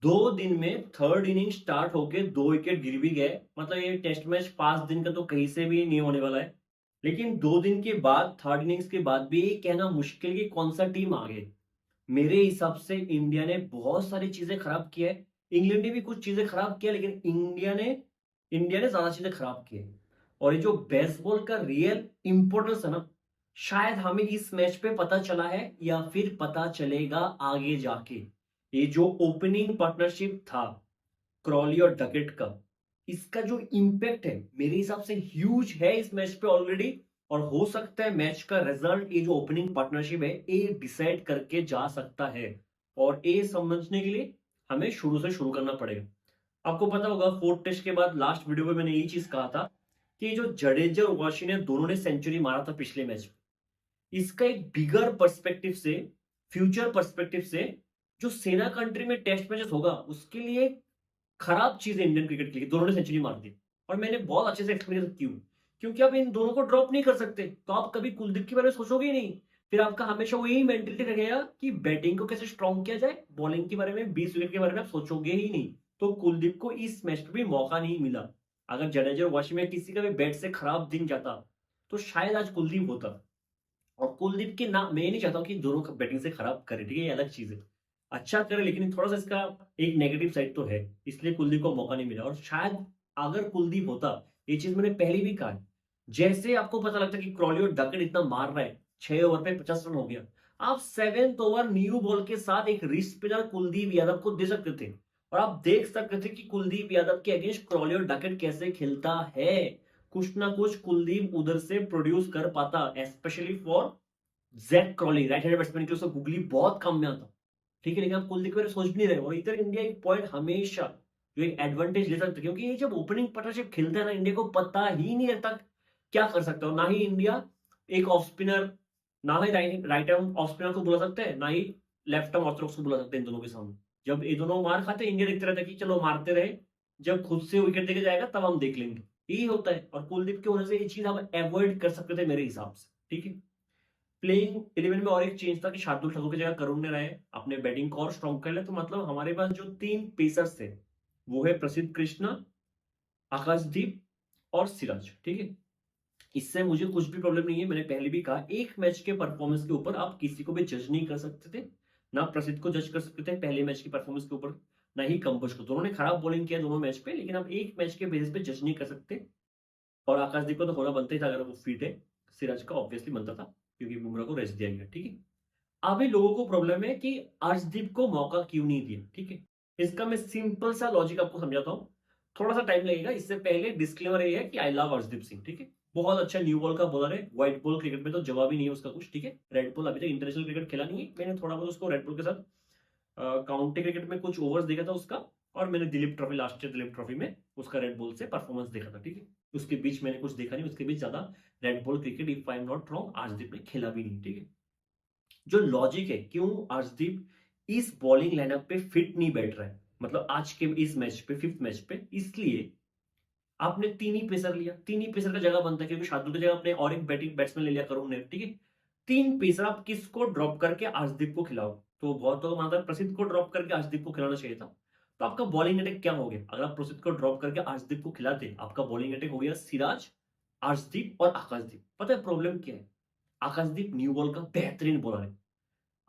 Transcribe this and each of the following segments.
2 दिन में third inning start होके 2 विकेट गिर भी गए। मतलब ये टेस्ट मैच 5 दिन का तो कहीं से भी नहीं होने वाला है। लेकिन 2 दिन के बाद थर्ड इनिंग्स के बाद भी ये कहना मुश्किल कि कौन सा टीम आगे। मेरे हिसाब से इंडिया ने बहुत सारी चीजें खराब की है। इंग्लैंड ने भी कुछ चीजें खराब किया, लेकिन इंडिया ने ज्यादा चीजें खराब की है। और ये जो बेसबॉल का रियल इंपॉर्टेंस है ना, शायद हमें इस मैच पे पता चला है या फिर पता चलेगा आगे जाके। ये जो ओपनिंग पार्टनरशिप था क्रॉली और डकेट का, इसका जो इम्पैक्ट है मेरे हिसाब से ह्यूज है इस मैच पे ऑलरेडी। और हो सकता है मैच का रिजल्ट ये जो ओपनिंग पार्टनरशिप है ये डिसाइड करके जा सकता है। और ये समझने के लिए हमें शुरू से शुरू करना पड़ेगा। आपको पता होगा फोर्थ टेस्ट के बाद लास्ट वीडियो में मैंने यही चीज कहा था कि जो जडेजा और वाशिंगटन दोनों ने सेंचुरी मारा था पिछले मैच में, इसका एक बिगर पर्सपेक्टिव से, फ्यूचर पर्सपेक्टिव से, जो सेना कंट्री में टेस्ट मैचेस होगा उसके लिए खराब चीज है इंडियन क्रिकेट के लिए। दोनों ने सेंचुरी मार दी और मैंने बहुत अच्छे से एक्सप्लेन क्यों। क्योंकि आप इन दोनों को ड्रॉप नहीं कर सकते, तो आप कभी कुलदीप के बारे में सोचोगे ही नहीं। फिर आपका हमेशा वही मेंटेलिटी रहेगा कि बैटिंग को कैसे स्ट्रॉन्ग किया जाए, बॉलिंग के बारे में 20 विकेट के बारे में आप सोचोगे ही नहीं। तो कुलदीप को इस मैच में भी मौका नहीं मिला। अगर जडेजा और वाशिंगटन में किसी का भी बैट से खराब दिन जाता तो शायद आज कुलदीप होता। और कुलदीप के नाम मैं नहीं चाहता हूं कि दोनों बैटिंग से खराब करे, ठीक है, ये अलग चीज है। अच्छा करे, लेकिन थोड़ा सा इसका एक नेगेटिव साइड तो है, इसलिए कुलदीप को मौका नहीं मिला। और शायद अगर कुलदीप होता, ये चीज मैंने पहले भी कहा है, जैसे आपको पता लगता है कि क्रॉली और डकट इतना मार रहा है, 6 ओवर पे 50 रन हो गया, आप 7th ओवर न्यू बॉल के साथ एक रिस्ट स्पिनर कुलदीप यादव को दे सकते थे। और आप देख सकते थे कि कुलदीप यादव के अगेंस्ट क्रॉली और डकट कैसे खेलता है। कुछ ना कुछ कुलदीप उधर से प्रोड्यूस कर पाता, specially for Zak Crawley, right hand batsman के, उसको गूगली बहुत काम में आता। ठीक है, लेकिन आप कुलदीप के बारे में सोच भी नहीं रहे। और इधर इंडिया एक पॉइंट हमेशा जो एक एडवांटेज ले सकते, क्योंकि ये जब ओपनिंग पार्टनरशिप खेलते हैं ना, इंडिया को पता ही नहीं रहता क्या कर सकता हो। ना ही इंडिया एक ऑफ स्पिनर, ना ही राइट आर्म ऑफ स्पिनर को बुला सकते हैं, ना ही लेफ्ट आर्म ऑर्थोडॉक्स को बुला सकते हैं इन दोनों के सामने। जब ये दोनों मार खाते हैं, इंडिया देखते रहता है कि चलो मारते रहे, जब खुद से विकेट देके जाएगा तब हम देख लेंगे। यही होता है। और कुलदीप की वजह से ये चीज हम अवॉइड कर सकते थे मेरे हिसाब से। ठीक है, प्लेइंग 11 में और एक चेंज था कि शार्दुल ठाकुर की जगह करुण ने रहे अपने बैटिंग को और स्ट्रॉन्ग कर लिया। तो मतलब हमारे पास जो 3 पेसर्स थे वो है प्रसिद्ध कृष्णा, आकाशदीप और सिराज। ठीक है, इससे मुझे कुछ भी प्रॉब्लम नहीं है। मैंने पहले भी कहा, एक मैच के परफॉर्मेंस के ऊपर आप किसी को भी जज नहीं कर सकते थे। ना प्रसिद्ध को जज कर सकते थे पहले मैच की परफॉर्मेंस के ऊपर, ना ही कंबोज को। दोनों ने खराब बॉलिंग किया दोनों मैच पे, लेकिन आप एक मैच के बेसिस पे जज नहीं कर सकते। और आकाशदीप को तो होना बनता ही था अगर वो फिट है। सिराज का ऑब्वियसली बनता था क्योंकि बुमराह को रेस्ट दिया गया। ठीक है, अभी लोगों को प्रॉब्लम है कि अर्शदीप को मौका क्यों नहीं दिया। ठीक है, इसका मैं सिंपल सा लॉजिक आपको समझाता हूं, थोड़ा सा टाइम लगेगा। इससे पहले डिस्क्लेमर ये है कि आई लव अर्शदीप सिंह। ठीक है, बहुत अच्छा न्यू बॉल का बॉलर है, व्हाइट बॉल क्रिकेट में तो जवाब ही नहीं है उसका कुछ। ठीक है, रेड बॉल अभी तक इंटरनेशनल क्रिकेट खेला नहीं है, मैंने थोड़ा बहुत उसको रेड बॉल के साथ काउंटी क्रिकेट में कुछ ओवर्स देखा था उसका। और मैंने Dilip trophy, last year Dilip trophy में उसका रेड बॉल से परफॉर्मेंस देखा था। ठीक है, उसके बीच मैंने कुछ देखा नहीं, उसके बीच ज्यादा red ball cricket, if I am not wrong, Arshdeep ने खेला भी नहीं। ठीक है, जो लॉजिक है क्यों अर्शदीप इस बॉलिंग लाइनअप पे फिट नहीं बैठ रहा है, मतलब आज के इस मैच पे, 5th मैच पे, इसलिए आपने 3 ही पेसर लिया। 3 ही पेसर का जगह बनता है, क्योंकि शार्दुल की जगह आपने और एक बैटिंग बैट्समैन ले लिया करुण ने। ठीक है, 3 पेसर आप किसको ड्रॉप करके अर्शदीप को खिलाओ। तो बहुत तो मानता है प्रसिद्ध को ड्रॉप करके अर्शदीप को खिलाना चाहिए था। तो आपका बॉलिंग अटैक क्या हो गया? अगर आप प्रसिद्ध को ड्रॉप करके अर्शदीप को खिलाते, आपका बॉलिंग अटैक हो गया सिराज, अर्शदीप और आकाशदीप। पता है प्रॉब्लम क्या है? आकाशदीप न्यू बॉल का बेहतरीन बॉलर है,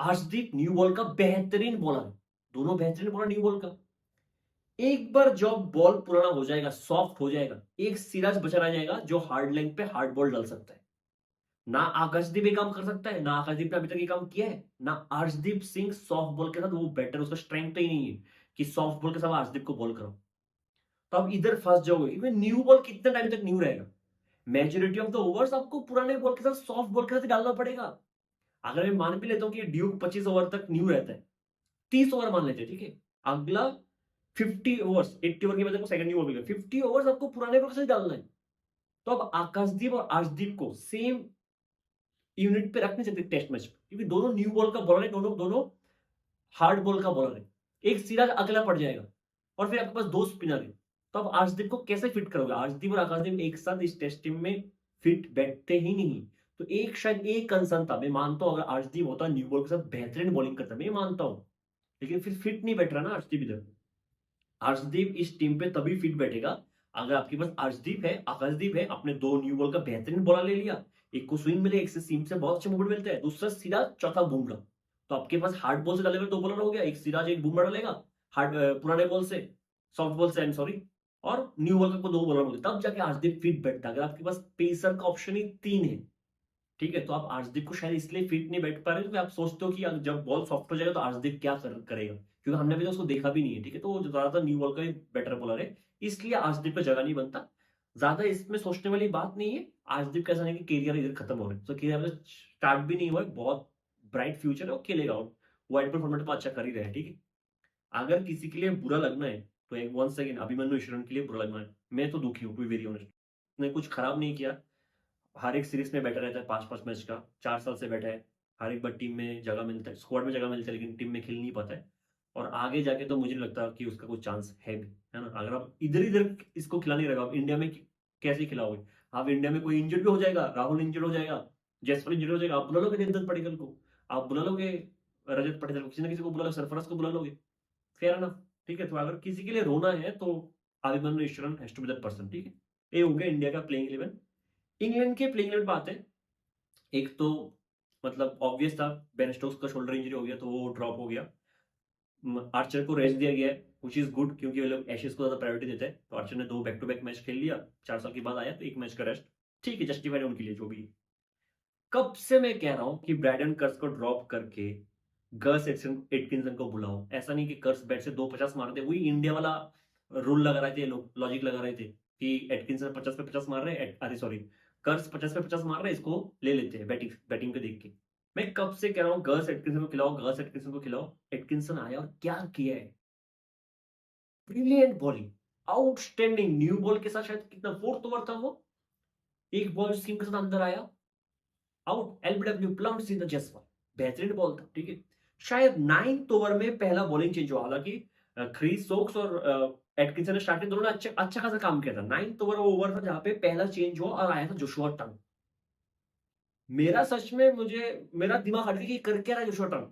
अर्शदीप न्यू बॉल का बेहतरीन बॉलर है, दोनों बेहतरीन बॉलर न्यू बॉल का। एक बार जब बॉल पुराना हो जाएगा, सॉफ्ट हो जाएगा, एक सिराज बचा रह जाएगा जो हार्ड लेंथ पे हार्ड बॉल डाल सकता है। ना आकाशदीप ये काम कर सकता है, ना आकाशदीप ने अभी तक ये काम किया है, ना अर्शदीप सिंह सॉफ्ट बॉल के साथ वो बेटर, उसका स्ट्रेंथ तो ही नहीं है कि सॉफ्ट बॉल के साथ अर्शदीप को बॉल करो। तो आप इधर फंस जाओगे। इवन न्यू बॉल कितने टाइम तक न्यू रहेगा? मेजोरिटी ऑफ द ओवर्स आपको पुराने बॉल के साथ, सॉफ्ट बॉल के साथ डालना पड़ेगा। अगर मैं मान भी लेता हूँ कि ड्यूक 25 ओवर तक न्यू रहता है, 30 ओवर मान लेते हैं, ठीक है, अगला 50 ओवर्स, 80 ओवर के बाद आपको सेकंड ओवर मिलेगा, 50 ओवर्स आपको पुराने बॉल से डालना है। तो अब आकाशदीप और अर्शदीप को सेम यूनिट पे रख नहीं सकते टेस्ट मैच में, क्योंकि दोनों न्यू बॉल का बॉलर है, दोनों दोनों हार्ड बॉल का बॉलर है। एक सिराज अकेला पड़ जाएगा और फिर आपके पास 2 स्पिनर है। तो अब अर्शदीप को कैसे फिट करोगे? अर्शदीप और आकाशदीप एक साथ इस टेस्ट टीम में फिट बैठते ही नहीं। तो एक शायद एक कंसर्न था, मैं मानता हूं अगर अर्शदीप होता न्यू बॉल के साथ बेहतरीन बॉलिंग करता, मैं मानता हूं, लेकिन फिर फिट नहीं बैठ रहा ना अर्शदीप इधर। अर्शदीप इस टीम पे तभी फिट बैठेगा अगर आपके पास अर्शदीप है, आकाशदीप है, आपने 2 न्यू बॉल का बेहतरीन बॉलर ले लिया, एक को स्विंग मिले, एक से सीम से बहुत अच्छे मूवमेंट मिलते हैं, दूसरा सिराज, चौथा बुमराह। तो आपके पास हार्ड बॉल से डालेगा 2 बॉलर हो गया, एक सिराज एक बुमराह डालेगा, पुराने बॉल से, सॉफ्ट बॉल से, आई एम सॉरी, और न्यू बॉल का 2 बॉलर हो गए, तब जाके अर्शदीप फिट बैठता है। अगर आपके पास पेसर का ऑप्शन ही 3 है, ठीक है, तो आप अर्शदीप को शायद इसलिए फिट नहीं बैठ पा रहे क्योंकि आप सोचते हो कि जब बॉल सॉफ्ट हो जाएगा तो अर्शदीप क्या करेगा, क्योंकि हमने अभी तो उसको देखा भी नहीं है, ठीक है, तो वो ज्यादातर न्यू बॉल का ही बेटर बॉलर है, इसलिए अर्शदीप का जगह नहीं बनता। ज्यादा इसमें सोचने वाली बात नहीं है। अर्शदीप कैसा नहीं कि कैरियर इधर खत्म हो रहा है, तो कैरियर स्टार्ट भी नहीं हुआ है, बहुत ब्राइट फ्यूचर है, वो खेलेगा, वो आईपीएल फॉर्मेट में अच्छा कर ही रहा है, ठीक है। अगर किसी के लिए बुरा लगना है तो एक वन सेकेंड, अभिमन्यु ईश्वरन के लिए बुरा लगना है, मैं तो दुखी हूँ, टू बी वेरी ऑनेस्ट। उसने कुछ खराब नहीं किया, हर एक सीरीज में बैठा रहता है, 5-5 मैच का, 4 साल से बैठा है, हर एक बार टीम में जगह मिलता है, स्क्वाड में जगह मिलता है, लेकिन टीम में खेल नहीं पाता है, और आगे जाके तो मुझे नहीं लगता कि उसका कोई चांस है भी, है ना। अगर आप इधर-इधर इसको खिला नहीं रहेगा, आप इंडिया में कैसे खिलाओगे? आप इंडिया में कोई इंजर्ड भी हो जाएगा, राहुल इंजर्ड हो जाएगा, जसप्रीत इंजर्ड हो जाएगा, आप बुला लोगे देवदत्त पडिक्कल को, आप बुला लोगे रजत पाटीदार को, किसी ना किसी को बुला लो, सरफराज को बुला लोगे, फेयर एनफ, ठीक है। तो अगर किसी के लिए रोना है तो Abhimanyu Easwaran has to be that person, ठीक है। ये हो गया इंडिया का प्लेइंग 11। इंग्लैंड के प्लेइंग 11 पे आते हैं। एक तो मतलब ऑब्वियस था, बेन स्टोक्स का शोल्डर इंजरी हो गया तो वो ड्रॉप हो गया। आर्चर को रेस्ट दिया गया है, व्हिच इज गुड, क्योंकि वो लोग एशेज को ज्यादा प्रायोरिटी देते हैं, तो आर्चर ने 2 बैक टू बैक मैच खेल लिया, 4 साल के बाद आया तो 1 मैच का रेस्ट, ठीक है, जस्टिफाइड है उनके लिए जो भी है। कब से मैं कह रहा हूं कि ब्रायडन कर्स को ड्रॉप करके गस एटकिंसन को बुलाओ, ऐसा नहीं कि कर्स बैट से 250 मार दे, वही इंडिया वाला रूल लगा रहे थे लोग, लॉजिक लगा रहे थे कि एटकिंसन 50 पे 50 मार रहे हैं, अरे सॉरी, कर्स 50 पे 50 मार रहे हैं, इसको ले लेते हैं बैटिंग बैटिंग को देख के। मैं कब से कह रहा हूँ गस एटकिंसन को खिलाओ, गस एटकिंसन को खिलाओ, एटकिंसन आया और क्या किया है, brilliant bowling, outstanding, new ball के साथ शायद कितना 4th ओवर था वो, एक बॉल स्किम के साथ अंदर आया, out, LBW plumbed in the Jaiswal, बेहतरीन बॉल था, ठीक है। शायद 9th ओवर में पहला बॉलिंग चेंज हुआ, हालांकि क्रिस सोक्स और एटकिंसन ने स्टार्टिंग दोनों ने अच्छा अच्छा खासा काम किया था। 9th ओवर था जहां पे पहला चेंज हुआ और आया था जोशुआ टंग। मेरा सच में मुझे मेरा दिमाग हट गया कि कर क्या रहा है जोशुआ टंग,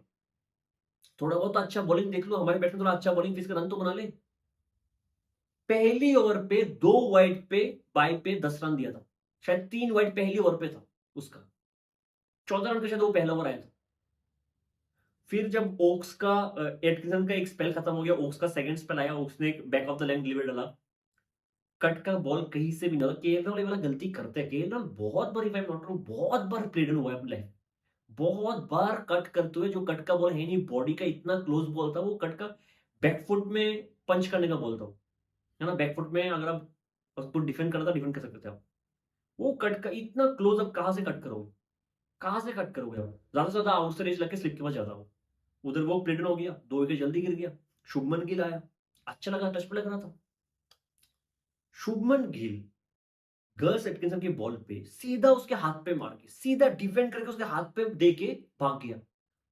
थोड़ा बहुत अच्छा बॉलिंग देख लो, हमारे बैट्समैन थोड़ा अच्छा बॉलिंग इसका रन तो बना ले। पहली ओवर पे 2 वाइड पे बाई पे 10 रन दिया था, शायद 3 वाइड पहली ओवर पे था उसका, 14 रन का शायद वो पहला ओवर आया था। फिर जब ओक्स का एटकिंसन का एक स्पेल खत्म हो गया, ओक्स का सेकंड स्पेल आया, ओक्स ने एक back of the leg deliver डाला, कट का बॉल कहीं से भी ना, केएल राहुल ये वाला गलती करते हैं, केएल राहुल बहुत बार, if I am not wrong, बहुत बार प्लेडन हुआ है अपने लाइफ, बहुत बार कट करते हुए, जो कट का बॉल है नहीं, बॉडी का इतना क्लोज बॉल था, वो कट का बैकफुट में पंच करने का बॉल था, है ना, बैकफुट में अगर आप उसको डिफेंड करना था, डिफेंड कर सकते थे आप, वो कट का इतना क्लोज, अब कहां से कट करोगे, कहां से कट करोगे आप, ज्यादा से ज्यादा आउट से रेस लग के स्लिप के पास जाता हो, उधर वो प्लेटन हो गया, 2 विकेट जल्दी गिर गया, शुभमन गिल आया, अच्छा लगा, टच पे लग रहा था, शुभमन गिल गर्स एटकिंसन के बॉल पे सीधा उसके हाथ पे मार के, सीधा डिफेंड करके उसके हाथ पे दे के भाग गया,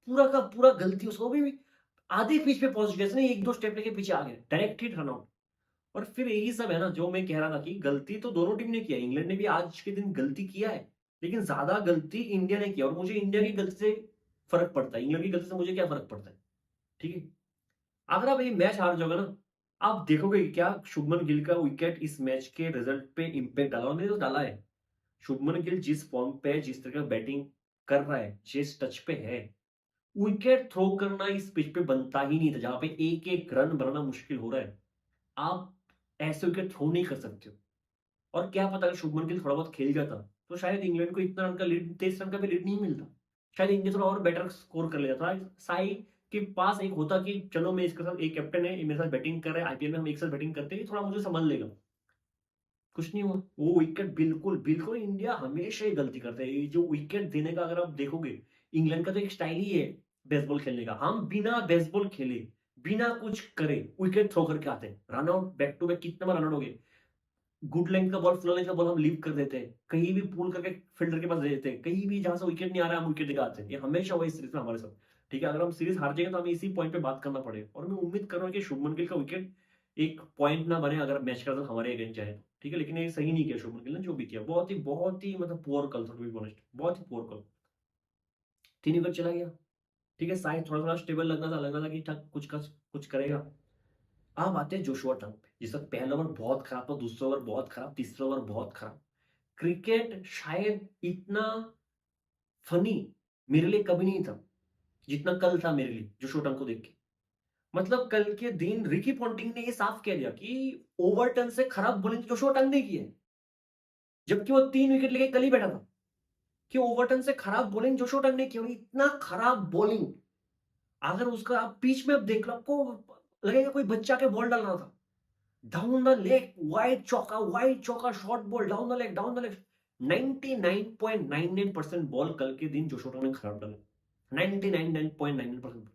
पूरा का पूरा गलती उसको भी आधे पिच पे पहुंच गया, इसने 1-2 स्टेप लेके पीछे आ गया, डायरेक्ट हिट, रन आउट। और फिर यही सब है ना जो मैं कह रहा था कि गलती तो दोनों टीम ने किया, इंग्लैंड ने भी आज के दिन गलती किया है, लेकिन ज्यादा गलती इंडिया ने किया, और मुझे इंडिया की गलती से फर्क पड़ता है, इंग्लैंड की गलती से मुझे क्या फर्क पड़ता है, ठीक है। अगर आप ये मैच हार जाओगे ना, आप देखोगे कि क्या शुभमन गिल का विकेट इस मैच के रिजल्ट पे इंपैक्ट डाला, और मैंने तो डाला है। शुभमन गिल जिस फॉर्म पे है, जिस तरह का बैटिंग कर रहा है, जिस टच पे है, विकेट थ्रो करना इस पिच पे बनता ही नहीं था, जहां पे एक एक रन बनाना मुश्किल हो रहा है, आप ऐसे विकेट थ्रो नहीं कर सकते हो। और क्या पता अगर शुभमन गिल थोड़ा बहुत खेल जाता तो शायद इंग्लैंड को इतना रन का लीड, 23 रन का भी लीड नहीं मिलता, शायद इंडिया थोड़ा और बेटर स्कोर कर लेता था। साई के पास एक होता कि चलो मैं इसके साथ, एक कैप्टन है, ये मेरे साथ बैटिंग कर रहा है, आईपीएल में हम एक साथ बैटिंग करते हैं, थोड़ा मुझे संभाल लेगा, कुछ नहीं हुआ, वो विकेट बिल्कुल बिल्कुल, इंडिया हमेशा ही गलती करता है, ये जो विकेट देने का अगर आप देखोगे, इंग्लैंड का तो एक स्टाइल ही है बेसबॉल खेलने का, हम बिना बेसबॉल खेले, बिना कुछ करे विकेट थ्रो करके आते हैं, run out, back to back कितने बार रन आउट हो गए, गुड लेंथ का बॉल, फ्लो लेंथ का बॉल हम लीव कर देते हैं, कहीं भी पुल करके फील्डर के पास दे देते हैं, कहीं भी जहां से विकेट नहीं आ रहा है हम विकेट दिखाते हैं, ये हमेशा हुआ इस सीरीज में हमारे साथ, ठीक है। अगर हम सीरीज हार जाएंगे तो हमें इसी पॉइंट पे बात करना पड़ेगा, और मैं उम्मीद कर रहा हूँ कि शुभमन गिल का विकेट एक पॉइंट ना बने अगर मैच का रिजल्ट हमारे अगेंस्ट जाए तो, ठीक है। लेकिन ये सही नहीं किया शुभमन गिल ने, जो भी किया बहुत ही मतलब पुअर कल था, टू बी ऑनेस्ट, बहुत ही पुअर कल, 3 विकेट चला गया, ठीक है। साइड थोड़ा थोड़ा स्टेबल लगना था कि कुछ करेगा, अब आते हैं जोशुआ टंग पे, जिसका पहला ओवर बहुत खराब था, दूसरा ओवर बहुत खराब, तीसरा ओवर बहुत खराब। क्रिकेट शायद इतना फनी मेरे लिए कभी नहीं था, जितना कल था मेरे लिए जोशुआ टंग को देख के। मतलब कल के दिन रिकी पॉन्टिंग ने ये साफ कह दिया कि ओवरटन से खराब बॉलिंग जोशुआ टंग ने की है, जबकि वो 3 विकेट लेके कल ही बैठा था। कि ओवरटन से खराब बॉलिंग जोशुआ टंग ने की, और इतना खराब बॉलिंग, अगर उसका आप पिच में अब देख लो, आपको लगेगा कोई बच्चा के बॉल डाल रहा था। डाउन द लेग वाइड चौका short ball down the leg, down the leg. 99.99% ball कल के दिन जोशुआ टंग ने खराब डाला, 99.99%।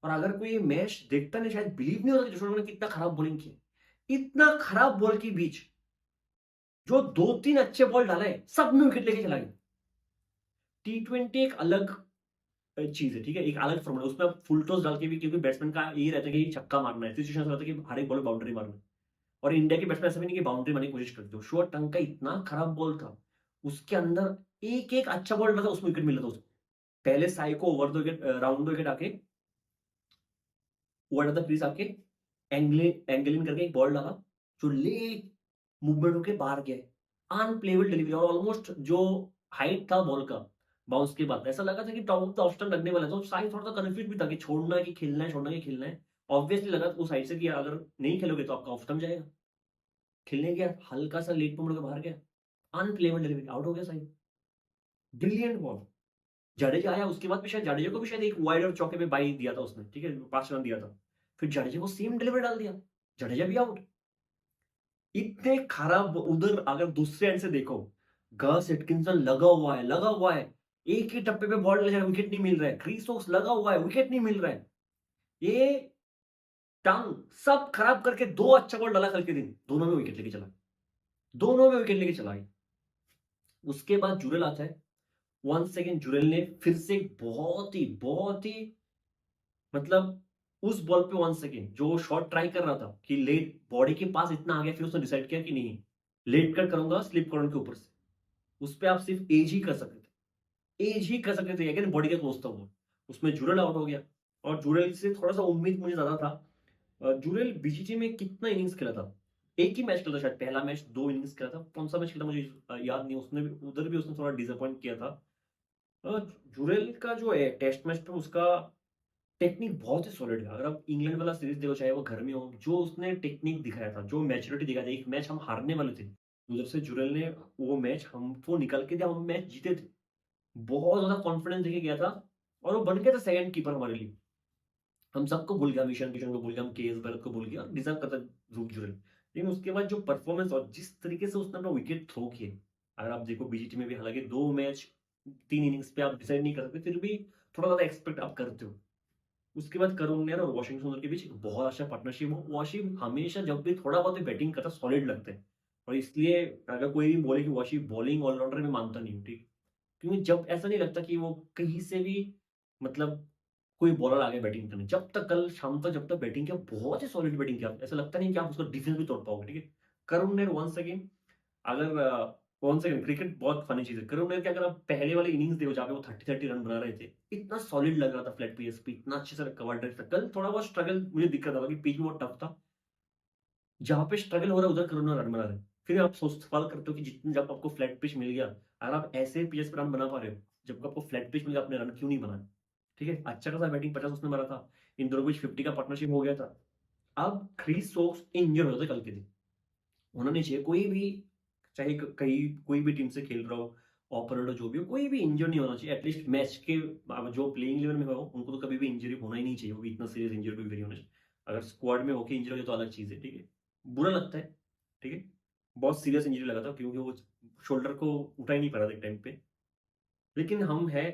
और अगर कोई मैच देखता नहीं, शायद बिलीव नहीं होता कि जोशुआ टंग ने कितना खराब बॉलिंग की। इतना खराब बॉल के बीच जो 2-3 अच्छे बॉल डाले, सब में विकेट लेके चला गया। T20 एक अलग चीज है, ठीक है, एक अलग फॉर्मूला, उसमें आप फुल टॉस डाल के भी, क्योंकि बैट्समैन का ये रहता है कि छक्का मारना है, सिचुएशन रहता है कि हर एक बॉल बाउंड्री मारना है। और इंडिया के बैट्समैन ऐसा भी नहीं कि बाउंड्री मारने की कोशिश करते हो। जोशुआ टंग का इतना खराब बॉल था, उसके अंदर एक एक अच्छा बॉल डाला था, उसमें विकेट मिला था उसको। पहले साई को over the wicket, round the wicket आके, ओवर द क्रीज आके एंगलिंग करके एक बॉल डाला, जो लेग मूवमेंट होके बाहर गया। अनप्लेबल डिलीवरी, और ऑलमोस्ट जो हाइट था बॉल का बाउंस के बाद, ऐसा लगा था कि top of the off stump लगने वाला था। तो साई थोड़ा सा कंफ्यूज भी था कि छोड़ना है कि खेलना है, छोड़ना है कि खेलना है। ऑब्वियसली लगा उस साइड से कि अगर नहीं खेलोगे तो आपका ऑफ स्टंप जाएगा। खेलने गया, हल्का सा लेट मूवमेंट होकर बाहर गया, अनप्लेबल डिलीवरी, आउट हो गया साई। Brilliant ball. जडेजा आया, उसके बाद भी शायद जडेजा को भी शायद एक वाइड और चौके पे बाई दिया था उसने, ठीक है, 5 रन दिया था। फिर जडेजा को सेम डिलीवरी डाल दिया, जडेजा भी आउट। इतने खराब, उधर अगर दूसरे एंड से देखो, गस एटकिंसन लगा हुआ है, एक ही टप्पे पे बॉल लगा, विकेट नहीं मिल रहा है। क्रिस वोक्स लगा हुआ है, विकेट नहीं मिल रहा है। ये टंग सब खराब करके 2 अच्छा बॉल डाला कल के दिन, दोनों में विकेट लेके चला, दोनों में विकेट लेके चला गया। उसके बाद जुरेल आता है, वन सेकेंड जुरेल ने फिर से बहुत ही मतलब उस बॉल पे 1 सेकेंड जो शॉट ट्राई कर रहा था कि लेट बॉडी के पास इतना आ गया, फिर उसने डिसाइड किया कि नहीं, लेट कट करूंगा स्लिप करंट के ऊपर से। उस पे आप सिर्फ एज ही कर सकते थे, एज ही कर सकते थे, अगर बॉडी के क्लोज था वो। उसमें जुरेल आउट हो गया, और जुरेल से थोड़ा सा उम्मीद मुझे ज्यादा था। जुरेल बीजीटी में कितना इनिंग्स खेला था, एक ही मैच खेला था शायद, पहला मैच 2 इनिंग्स खेला था, कौन सा मैच खेला मुझे याद नहीं। उसने भी, उधर भी उसने थोड़ा डिसअपॉइंट किया था। अ, जुरेल का जो है टेस्ट मैच पे उसका टेक्निक बहुत ही सॉलिड है। अगर आप इंग्लैंड वाला सीरीज देखो, चाहे वो घर में हो, जो उसने टेक्निक दिखाया था, जो मैच्योरिटी दिखाया था, एक मैच हम हारने वाले थे, उधर से जुरेल ने वो मैच हमको निकल के दिया, हम मैच जीते थे। बहुत ज्यादा कॉन्फिडेंस देके गया था, और वो बन गया था सेकंड कीपर हमारे लिए। हम सबको भूल गया, ईशान किशन को भूल गया, हम के एस भरत को भूल गया, और डिजर्व करता ध्रुव जुरेल। लेकिन उसके बाद जो परफॉर्मेंस और जिस तरीके से उसने अपना विकेट थ्रो किए, अगर आप देखो बीजीटी में भी, हालांकि 2 मैच 3 इनिंग्स पे आप डिसाइड नहीं कर सकते, फिर भी थोड़ा ज्यादा एक्सपेक्ट आप करते हो। उसके बाद करुण नेर और वाशिंगटन सुंदर के बीच एक बहुत अच्छा पार्टनरशिप हो। वाशिम हमेशा जब भी थोड़ा बहुत भी बैटिंग करता, सॉलिड लगता है। और इसलिए अगर कोई भी बोले कि वाशिम बॉलिंग ऑलराउंडर, में मानता नहीं हूँ, ठीक। क्योंकि जब ऐसा नहीं लगता कि वो कहीं से भी, मतलब कोई बॉलर आ गया बैटिंग करने, जब तक कल शाम तक जब तक बैटिंग किया, बहुत ही सॉलिड बैटिंग किया, ऐसा लगता नहीं कि आप उसका डिफेंस भी तोड़ पाओगे, ठीक है। करुण नेर वंस अगेन, अगर वन सेकंड, क्रिकेट बहुत फनी चीज है। करुण नेर के अगर आप पहले वाले इनिंग्स देखो, जहाँ पे वो 30-30 रन बना रहे थे, इतना सॉलिड लग रहा था फ्लैट पीएस पे, इतना अच्छे से कवर ड्राइव था। कल थोड़ा बहुत स्ट्रगल मुझे दिख रहा था कि पिच बहुत टफ था, जहाँ पे स्ट्रगल हो रहा है उधर करुण नेर रन बना रहे हैं। फिर आप सोच सवाल करते हो कि जितने, जब आपको फ्लैट पिच मिल गया, अगर आप ऐसे पिच पर रन बना पा रहे हो, जब आपको फ्लैट पिच मिल गया, आपने रन क्यों नहीं बनाया, ठीक है। अच्छा खासा बैटिंग 50 उसने मारा था, इन दोनों के बीच 50 का पार्टनरशिप हो गया था। अब क्रिस स्टोक्स इंजर हो जाते कल के दिन, होना नहीं चाहिए कोई भी, चाहे कहीं कोई भी टीम से खेल रहा हो, ऑपरेटर जो भी हो, कोई भी इंजर नहीं होना चाहिए। एटलीस्ट मैच के जो प्लेइंग इलेवन में हो, उनको तो कभी भी इंजरी होना ही नहीं चाहिए, वो भी इतना सीरियस इंजरी भी वेरी होना। अगर स्क्वाड में होके इंजर हो जाए तो अलग चीज है, ठीक है, बुरा लगता है, ठीक है। बहुत सीरियस इंजरी लगा था, क्योंकि वो शोल्डर को उठा ही नहीं पा रहा था एक टाइम पे। लेकिन हम है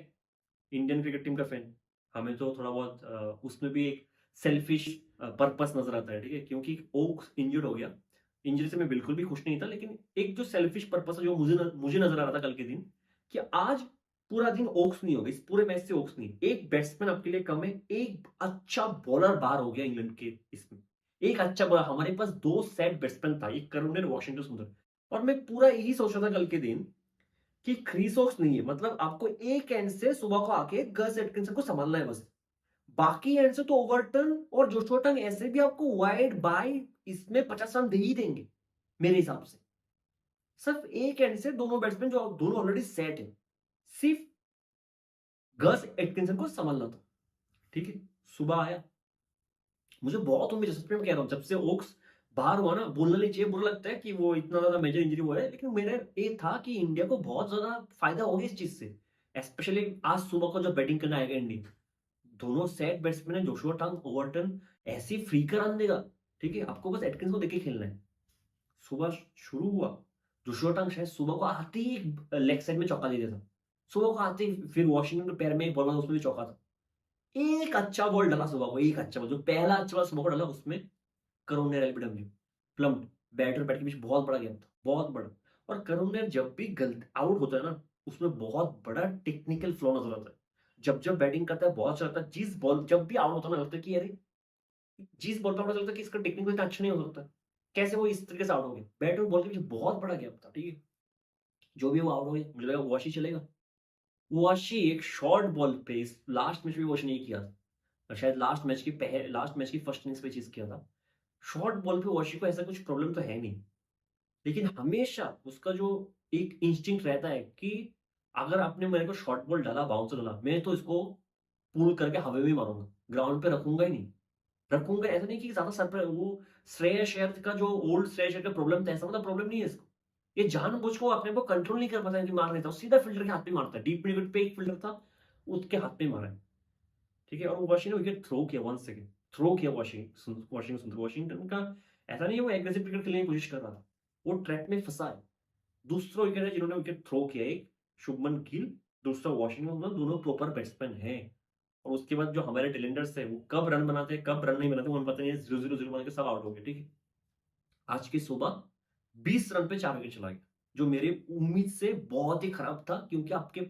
इंडियन क्रिकेट टीम का फैन, हमें तो थोड़ा बहुत उसमें भी एक सेल्फिश पर्पस नजर आता है, ठीक है, क्योंकि ओक्स इंजर्ड हो गया। इंजरी से मैं बिल्कुल भी खुश नहीं था, लेकिन एक जो सेल्फिश पर्पस है, जो मुझे नजर आ रहा था कल के दिन, कि आज पूरा दिन ओक्स नहीं होगा, इस पूरे मैच से ओक्स नहीं, एक बैट्समैन आपके लिए कम है, एक अच्छा बॉलर बाहर हो गया इंग्लैंड के इसमें। एक अच्छा बॉलर, हमारे पास 2 सेट बैट्समैन था, एक करुण और वॉशिंगटन सुंदर। और मैं पूरा यही सोच रहा था कल के दिन कि क्रीसोक्स नहीं है, मतलब आपको एक एंड से सुबह को आके गस एटकिंसन को संभालना है बस। बाकी एंड से तो ओवरटन और जोशुआ टंग ऐसे भी आपको वाइड बाय इसमें 50 रन दे ही देंगे मेरे हिसाब से। सिर्फ एक एंड से दोनों बैट्समैन जो दोनों ऑलरेडी सेट है, सिर्फ गस एटकिंसन को संभालना था। ठीक है, सुबह आया, मुझे बहुत उम्मीद है, सच में मैं कह रहा हूँ, जब से ओक्स बाहर हुआ ना, बोलना नहीं चाहिए, बुरा लगता है कि वो इतना ज्यादा मेजर इंजरी हुआ है, लेकिन मेरा ये था कि इंडिया को बहुत ज्यादा फायदा होगा इस चीज से। स्पेशली आज सुबह को जब बैटिंग करने आएगा इंडिया, दोनों सेट बैट्समैन है, जोशुआ टंग, ओवरटन, ऐसी फ्री का रन देगा। ठीक है, आपको बस एटकिंस को देखे खेलना है। सुबह शुरू हुआ, जोशुआ टंग शायद सुबह को आते ही लेग साइड में चौका दे देता, सुबह को आते ही फिर वॉशिंगटन के पैर में एक बॉल मारा, उसमें भी चौका था। एक अच्छा बॉल डाला सुबह को, एक अच्छा बॉल, जो पहला अच्छा बॉल सुबह को डाला उसमें करुण ने एलबीडब्ल्यू प्लम्ड, बैट और बैट के बीच बहुत बड़ा गैप था, बहुत बड़ा। और करुण ने जब भी गलत आउट होता है ना, उसमें बहुत बड़ा टेक्निकल फ्लॉ नजर आता है। जब जब बैटिंग करता है बहुत अच्छा लगता है, जिस बॉल जब भी आउट होता है ना, लगता है कि अरे जिस बॉल पे पता चलता है कि इसका टेक्निकल इतना अच्छा नहीं हो सकता, कैसे वो इस तरीके से आउट हो गया। बैट और बॉल के बीच बहुत बड़ा गैप था। ठीक है, जो भी वो आउट हो गया, मुझे लगा वॉशी चलेगा। वॉशी एक शॉर्ट बॉल पे लास्ट मैच में वॉश नहीं किया था, शायद लास्ट मैच की फर्स्ट इनिंग्स पे चीज किया था। शॉर्ट बॉल पे वॉशी को ऐसा कुछ प्रॉब्लम तो है नहीं, लेकिन हमेशा उसका जो एक इंस्टिंक्ट रहता है कि अगर आपने मेरे को शॉर्ट बॉल डाला, बाउंसर डाला, मैं तो इसको पुल करके हवा में मारूंगा, ग्राउंड पे रखूंगा ही नहीं। रखूंगा ऐसा नहीं कि ज्यादा सर पर वो श्रेयस अय्यर का जो ओल्ड श्रेयस अय्यर का प्रॉब्लम था, ऐसा मतलब प्रॉब्लम नहीं है इसको। ये जानबूझ को अपने को कंट्रोल नहीं कर पाता है कि मार लेता, सीधा फील्डर के हाथ में मारता है। डीप विकेट पे एक फील्डर था, उसके हाथ में मारा है। ठीक है, और वॉशिंगटन ने विकेट थ्रो किया, वन सेकेंड थ्रो किया वॉशिंगटन का। ऐसा नहीं है वो एग्रेसिव क्रिकेट खेलने की कोशिश कर रहा था, वो ट्रैप में फंसा है। दूसरा विकेट है जिन्होंने विकेट थ्रो किया, एक शुभमन गिल, दूसरा वॉशिंगटन, मतलब दोनों प्रॉपर बैट्समैन हैं। और उसके बाद जो हमारे टेलेंडर्स है, वो कब रन बनाते हैं कब रन नहीं बनाते उन्हें पता नहीं है, 0-0 बना के सब आउट हो गए। ठीक है, आज की सुबह 20 रन पे 4 विकेट चला गया, जो मेरी उम्मीद से बहुत ही खराब था, क्योंकि आपके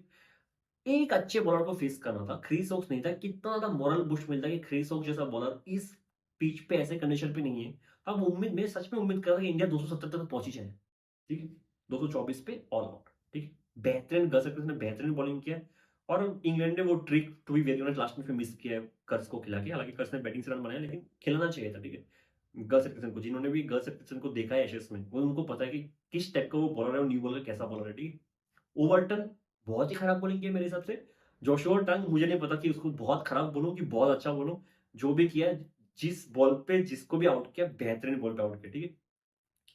एक अच्छे बॉलर को फेस करना था, क्रिस वोक्स नहीं था। कितना ज्यादा मॉरल बूस्ट मिलता है कि क्रिस वोक्स जैसा बॉलर इस पिच पे ऐसे कंडीशन पे नहीं है। हम उम्मीद में सच में उम्मीद कर रहे हैं कि इंडिया 270 तक पहुंच ही जाए। ठीक है, 224 पे ऑल आउट। ठीक है, बेहतरीन गजर ने बेहतरीन बॉलिंग किया। और इंग्लैंड ने वो trick to be very honest last में मिस किया है कर्स को खिला के, हालांकि कर्स ने बैटिंग से रन बनाया, लेकिन खिलाना चाहिए था। ठीक है, गर्स एटकिंसन को, जिन्होंने भी गर्स एटकिंसन को देखा है एशेस में, वो उनको पता है कि किस टाइप का वो बॉलर है, वो न्यू बॉलर कैसा बॉलर है। ठीक है, ओवरटन बहुत ही खराब बॉलिंग की मेरे हिसाब से। जोशुआ टंग मुझे नहीं पता कि उसको बहुत खराब बोलूं कि बहुत अच्छा बोलूं, जो भी किया, जिस बॉल पे जिसको भी आउट किया, बेहतरीन बॉल पे आउट किया। ठीक है,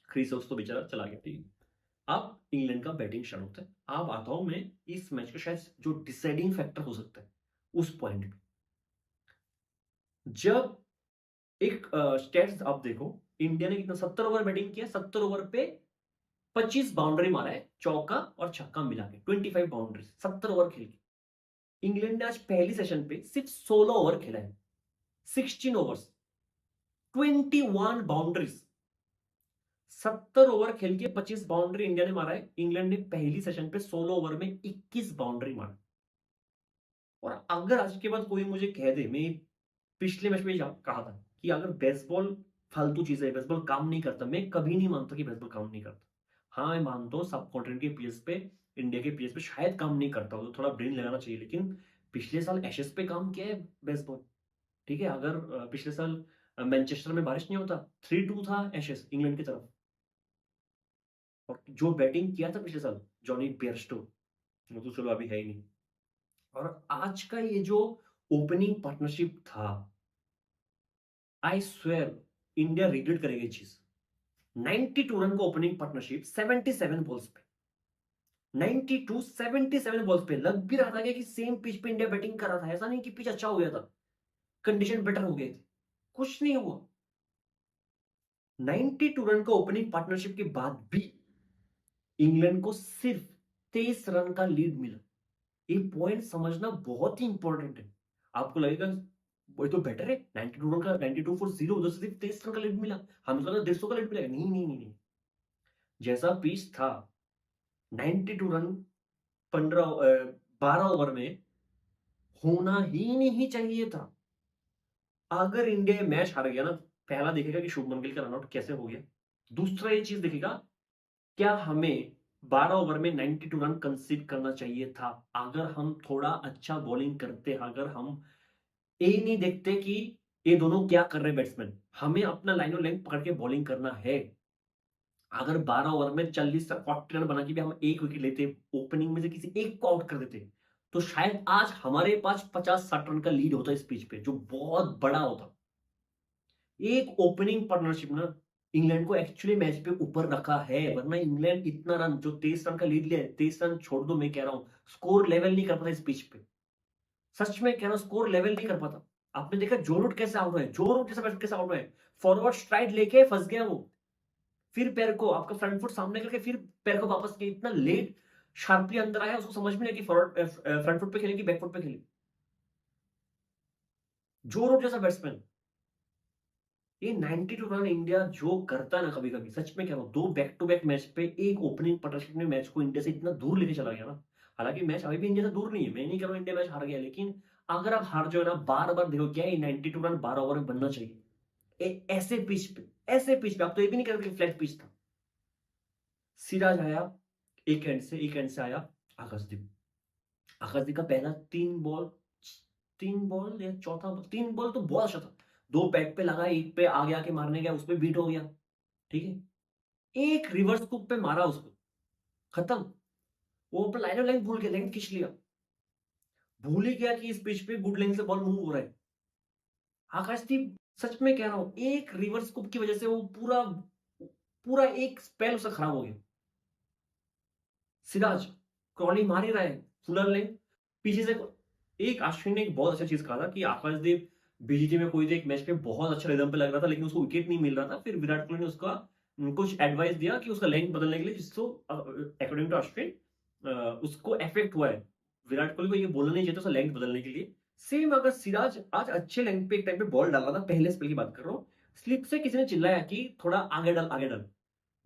क्रिस वोक्स तो बेचारा चला गया। ठीक है, अब इंग्लैंड का बैटिंग स्टार्ट होता है। अब आता हूं मैं इस मैच का शायद जो डिसाइडिंग फैक्टर हो सकता है उस पॉइंट पे। जब एक स्टेट्स आप देखो, इंडिया ने कितना 70 ओवर बैटिंग किया, 70 ओवर पे 25 बाउंड्री मारा है, चौका और छक्का मिला के 25 बाउंड्री 70 ओवर खेल के। इंग्लैंड ने आज पहली सेशन पे सिर्फ 16 ओवर खेला है, 16 ओवर्स, 21 बाउंड्रीज। 70 ओवर खेल के 25 बाउंड्री इंडिया ने मारा है, इंग्लैंड ने पहली सेशन पे 16 ओवर में 21 बाउंड्री मारा। और अगर आज के बाद कोई मुझे कह दे, मैं पिछले मैच में कहा था कि अगर बेसबॉल फालतू चीज है, बेसबॉल काम नहीं करता, मैं कभी नहीं मानता कि बेसबॉल काम नहीं करता। हाँ, मैं मानता हूँ सब कॉन्टिनेंट के पीएस पे, इंडिया के पीएस पे शायद काम नहीं करता हो, तो थोड़ा ब्रेन लगाना चाहिए, लेकिन पिछले साल एशेस पे काम किया है बेसबॉल। ठीक है, अगर पिछले साल मैनचेस्टर में बारिश नहीं होता, 3-2 था एशेस इंग्लैंड की तरफ। और जो बैटिंग किया था पिछले साल, जॉनी बेयरस्टो, वो तो चलो अभी है ही नहीं। और आज का ये जो ओपनिंग पार्टनरशिप था, आई स्वेयर इंडिया रिग्रेट करेगी ये चीज। 92 रन का ओपनिंग पार्टनरशिप 77 बॉल्स पे, 92 77 बॉल्स पे। लग भी रहा था कि सेम पिच पे इंडिया बैटिंग कर रहा था, ऐसा नहीं कि पिच अच्छा हो गया था, कंडीशन बेटर हो गए थे, कुछ नहीं हुआ। 92 रन का ओपनिंग पार्टनरशिप के बाद भी इंग्लैंड को सिर्फ 23 रन का लीड मिला। ये पॉइंट समझना बहुत ही इंपॉर्टेंट है। आपको लगेगा वही तो बेटर है, 92 रन का, 92 फॉर 0, उधर से सिर्फ 23 रन का लीड मिला, हमें लगा 150 का लीड मिलेगा। नहीं नहीं नहीं नहीं, जैसा पिच था, 92 रन 12 ओवर में होना ही नहीं चाहिए था। अगर इंडिया मैच हार गया ना, पहला देखेगा कि शुभमन गिल का रनआउट कैसे हो गया, दूसरा ये चीज देखेगा क्या हमें 12 ओवर में 92 रन कंसीड करना चाहिए था। अगर हम थोड़ा अच्छा बॉलिंग करते, अगर हम ये नहीं देखते कि ये दोनों क्या कर रहे हैं बैट्समैन। हमें अपना लाइन और लेंथ पकड़ के बॉलिंग करना है। अगर 12 ओवर में 40 रन बना के भी हम 1 विकेट लेते, ओपनिंग में से किसी एक को आउट कर देते, तो शायद आज हमारे पास 50-60 रन का लीड होता इस पिच पे, जो बहुत बड़ा होता। एक ओपनिंग पार्टनरशिप ना इंग्लैंड को एक्चुअली मैच पे ऊपर रखा है, वरना इंग्लैंड इतना रन जो 23 रन का लीड लिया है, 23 रन छोड़ दो, मैं कह रहा हूँ स्कोर लेवल नहीं कर पाता इस पिच पे। सच में कह रहा हूँ स्कोर लेवल नहीं कर पाता। आपने देखा जो रूट कैसे आउट हुए, जो रूट जैसा बैट्समैन कैसे आउट हुए, फॉरवर्ड स्ट्राइड लेके फंस गया वो, फिर पैर को आपका फ्रंट फुट सामने करके फिर पैर को वापस किया, इतना लेट शार्पली अंदर आया, उसको समझ में नहीं कि फॉरवर्ड फ्रंट फुट पे खेले कि बैक फुट पे खेले। जो रूट जैसा बैट्समैन, ये 92 रन इंडिया जो करता है ना कभी कभी, सच में कह रहा हूँ, 2 बैक टू बैक मैच पे एक ओपनिंग पार्टनरशिप ने मैच को इंडिया से इतना दूर लेके चला गया ना। हालांकि मैच अभी भी इंडिया से दूर नहीं है, मैं नहीं कह रहा हूँ इंडिया मैच हार गया, लेकिन अगर आप हार जाओ ना, बार बार देखो क्या है, 92 रन 12 ओवर में बनना चाहिए। ऐसे पिच पे, ऐसे पिच पे आप तो ये भी नहीं कहते फ्लैट पिच था। सिराज आया, एक एंड से आया आकाशदीप। आकाशदीप का पहला 3 बॉल या चौथा 3 बॉल तो बहुत अच्छा था। 2 बैट पे लगा, एक पे आगे आके मारने गया, उस पे बीट हो गया। ठीक है, एक रिवर्स कुक पे मारा उसको, खत्म। वो ऊपर लाइन लाइन भूल के लेंथ खींच लिया, भूल ही गया कि इस पिच पे गुड लेंथ से बॉल मूव हो रहा है। आकाशदीप, सच में कह रहा हूं, एक रिवर्स कुक की वजह से वो पूरा पूरा एक स्पेल उसका खराब हो गया। सिराज क्रॉली मार ही रहा है, फुलर लेंथ पीछे से। एक अश्विन ने एक बहुत अच्छा चीज कहा था कि आकाशदीप बीजीटी में कोई एक मैच पे बहुत अच्छा रिदम पे लग रहा था, लेकिन उसको विकेट नहीं मिल रहा था। फिर विराट कोहली ने उसका कुछ एडवाइस दिया कि उसका लेंथ बदलने के लिए, जिसको अकॉर्डिंग टू अश्विन उसको इफेक्ट हुआ है। विराट कोहली को ये बोलना नहीं चाहिए था उसका लेंथ बदलने के लिए। सेम अगर सिराज आज अच्छे लेंथ पे एक टाइम पे बॉल डाला था, पहले स्पेल की बात कर रहा हूँ, स्लिप से किसी ने चिल्लाया कि थोड़ा आगे डाल, आगे डाल।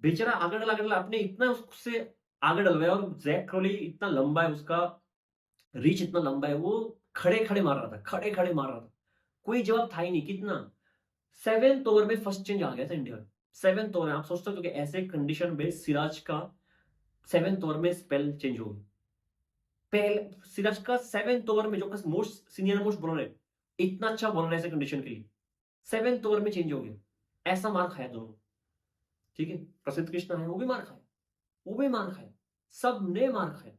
बेचारा आगे डाल, आपने इतना उससे आगे डलवाया, और जैक क्रॉली इतना लंबा है, उसका रीच इतना लंबा है, वो खड़े खड़े मार रहा था, खड़े खड़े मार रहा था, कोई जवाब था ही नहीं। कितना 7th ओवर में फर्स्ट चेंज आ गया था इंडिया में। 7th ओवर, आप सोचते हो कि ऐसे कंडीशन में सिराज का 7th ओवर में स्पेल चेंज हो गया। पहले सिराज का 7th ओवर में, जो मोस्ट सीनियर मोस्ट बॉलर है, इतना अच्छा बॉलर है ऐसे कंडीशन के लिए, 7th ओवर में चेंज हो गया। ऐसा मार खाया दोनों। ठीक है, प्रसिद्ध कृष्णा है, वो भी मार खाया, वो भी मार खाया, सब ने मार खाया।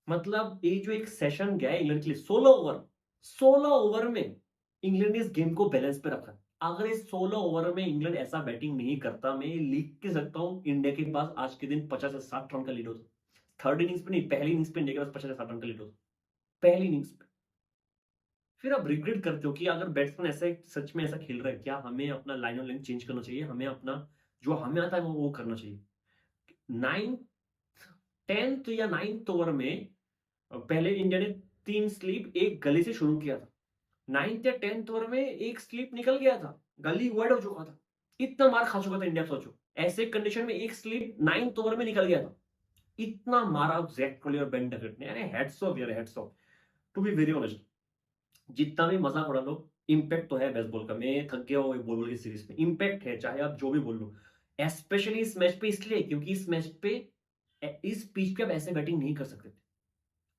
मतलब ये जो एक सेशन गया है इंग्लैंड के लिए, 16 ओवर में इंग्लैंड ने इस गेम को बैलेंस पे रखा। अगर इस 16 ओवर में इंग्लैंड ऐसा बैटिंग नहीं करता, मैं लिख के सकता हूं इंडिया के पास आज के दिन 50 से 60 रन का लीड होता। थर्ड इनिंग्स पे नहीं, पहली इनिंग्स पे इंडिया के पास 50 से 60 रन का लीड होता, पहली इनिंग्स पे। फिर आप रिग्रेट करते हो कि अगर बैट्समैन ऐसे सच में ऐसा खेल रहा है, क्या हमें अपना लाइन और लेंथ चेंज करना चाहिए, हमें अपना जो हमें आता है वो करना चाहिए। 9th 10th या 9th ओवर में पहले इंडिया ने 3 स्लीप एक गली से शुरू किया था। 9th या 10th ओवर में एक स्लीप निकल गया था, गली वाइड हो चुका था, इतना मार खा चुका था इंडिया। सोचो ऐसे कंडीशन में एक स्लीप 9th ओवर में निकल गया था, इतना मारा जैक कोहली और बेन डकट ने। अरे हेड्स ऑफ यार, heads off. To be very honest, जितना भी मजाक उड़ा लो, इंपैक्ट तो है बेसबॉल का। मैं थक गया हूँ ये बोल बोल की सीरीज में, इंपैक्ट है चाहे आप जो भी बोल लो। स्पेशली इस मैच पे इसलिए क्योंकि इस मैच पे, इस पिच पे आप ऐसे बैटिंग नहीं कर सकते थे।